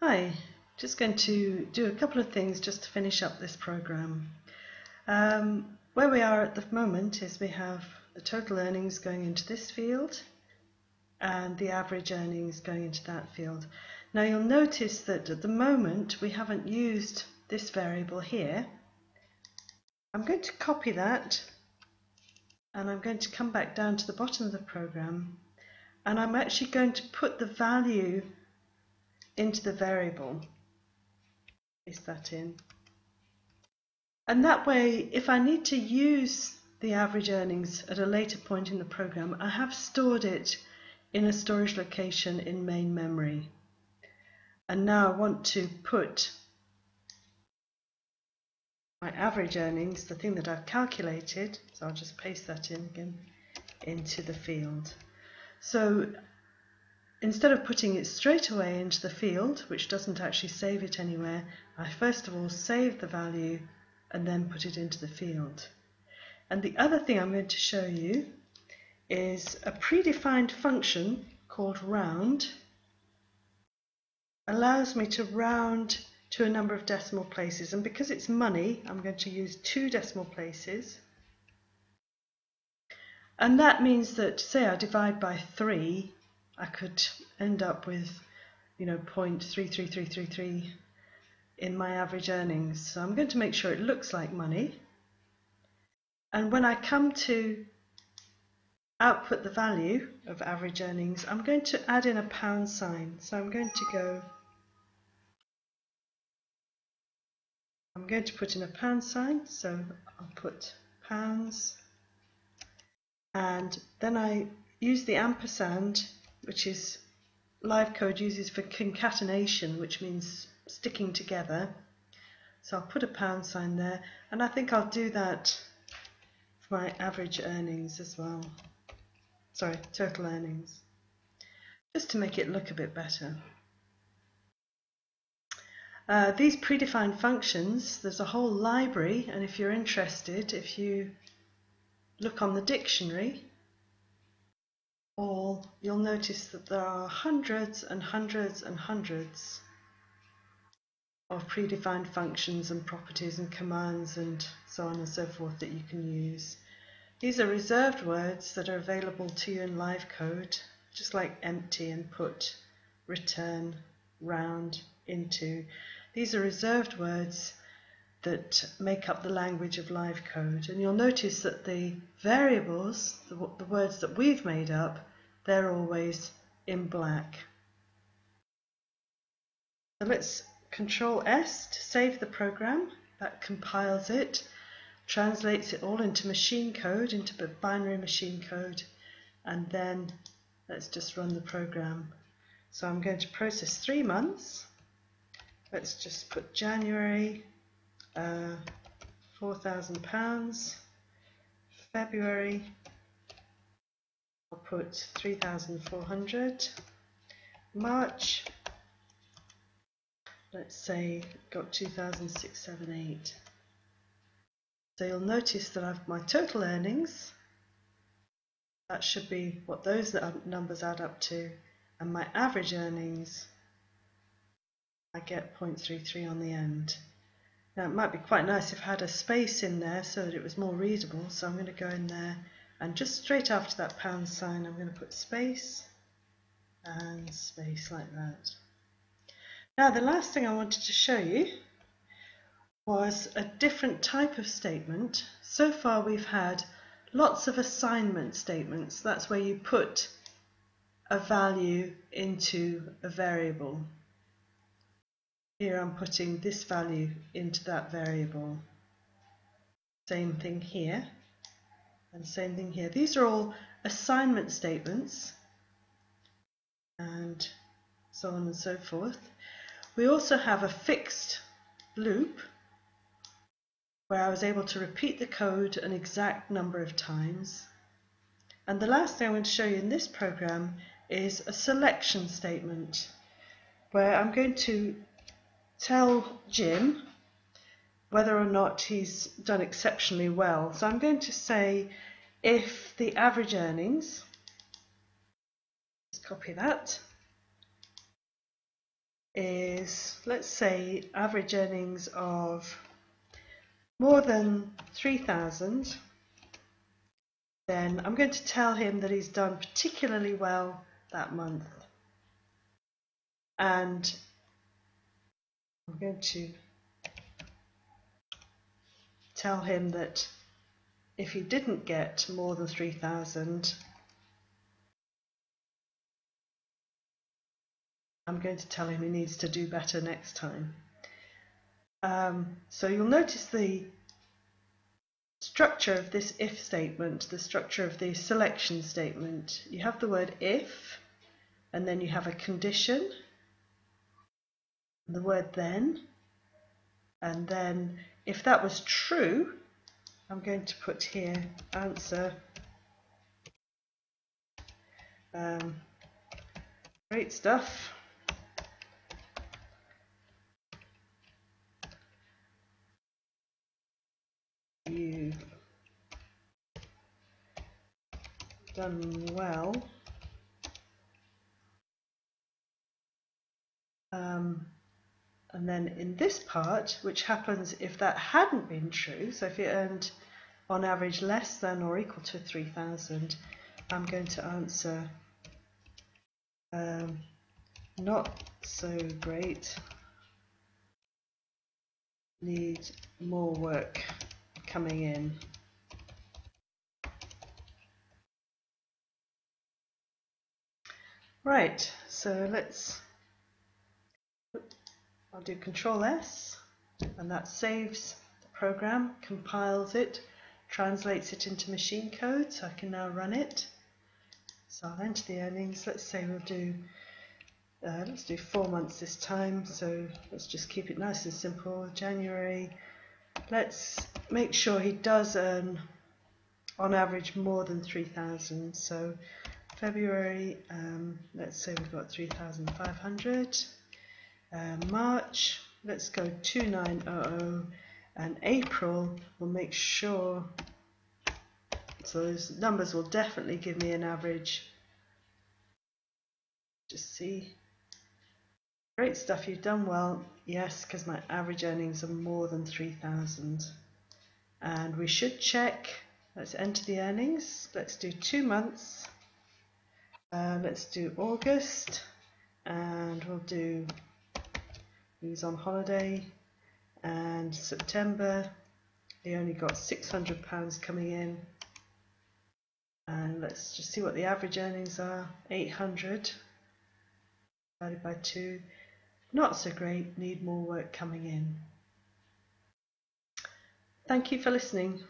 Hi, just going to do a couple of things just to finish up this program. Where we are at the moment is we have the total earnings going into this field and the average earnings going into that field. Now you'll notice that at the moment we haven't used this variable here. I'm going to copy that and I'm going to come back down to the bottom of the program, and I'm actually going to put the value into the variable. Paste that in. And that way, if I need to use the average earnings at a later point in the program, I have stored it in a storage location in main memory. And now I want to put my average earnings, the thing that I've calculated, so I'll just paste that in again, into the field. So instead of putting it straight away into the field, which doesn't actually save it anywhere, I first of all save the value and then put it into the field. And the other thing I'm going to show you is a predefined function called round. Allows me to round to a number of decimal places, and because it's money I'm going to use 2 decimal places, and that means that, say I divide by 3, I could end up with 0.33333 in my average earnings. So I'm going to make sure it looks like money, and when I come to output the value of average earnings, I'm going to add in a pound sign. So I'm going to put in a pound sign, so I'll put pounds, and then I use the ampersand, which is LiveCode uses for concatenation, which means sticking together. So I'll put a pound sign there, and I think I'll do that for my average earnings as well. Sorry, total earnings, just to make it look a bit better. These predefined functions, there's a whole library, and if you're interested, if you look on the dictionary, you'll notice that there are hundreds and hundreds and hundreds of predefined functions and properties and commands and so on and so forth that you can use. These are reserved words that are available to you in LiveCode, just like empty and put, return, round, into. These are reserved words that make up the language of LiveCode, and you'll notice that the variables, the words that we've made up, they're always in black. So let's Control S to save the program. That compiles it, translates it all into machine code, into binary machine code, and then let's just run the program. So I'm going to process 3 months. Let's just put January, £4,000, February, I'll put 3,400, March, let's say got 2,678. So you'll notice that I've my total earnings, that should be what those numbers add up to, and my average earnings, I get 0.33 on the end. Now it might be quite nice if I had a space in there so that it was more readable, so I'm going to go in there and just straight after that pound sign I'm going to put space and space like that. Now the last thing I wanted to show you was a different type of statement. So far we've had lots of assignment statements. That's where you put a value into a variable. Here I'm putting this value into that variable. Same thing here, and same thing here. These are all assignment statements, and so on and so forth. We also have a fixed loop, where I was able to repeat the code an exact number of times. And the last thing I'm going to show you in this program is a selection statement, where I'm going to tell Jim whether or not he's done exceptionally well. So I'm going to say if the average earnings, let's copy that, is, let's say, average earnings of more than 3,000, then I'm going to tell him that he's done particularly well that month. And I'm going to tell him that if he didn't get more than 3,000, I'm going to tell him he needs to do better next time. So you'll notice the structure of this if statement, the structure of the selection statement. You have the word if, and then you have a condition, the word then, and then if that was true, I'm going to put here answer. Great stuff. You've done well. And then in this part, which happens if that hadn't been true, so if you earned on average less than or equal to 3,000, I'm going to answer not so great, need more work coming in. Right, so I'll do Control S, and that saves the program, compiles it, translates it into machine code, so I can now run it. So I'll enter the earnings. Let's say we'll do let's do 4 months this time, so let's just keep it nice and simple. January, let's make sure he does earn on average more than 3,000. So February, let's say we've got 3,500. March, let's go 2,900, and April, we'll make sure, so those numbers will definitely give me an average. Just see. Great stuff, you've done well. Yes, because my average earnings are more than 3,000. And we should check. Let's enter the earnings. Let's do 2 months. Let's do August, and we'll do he's on holiday, and September he only got £600 coming in, and let's just see what the average earnings are. 800 divided by 2, not so great, need more work coming in. Thank you for listening.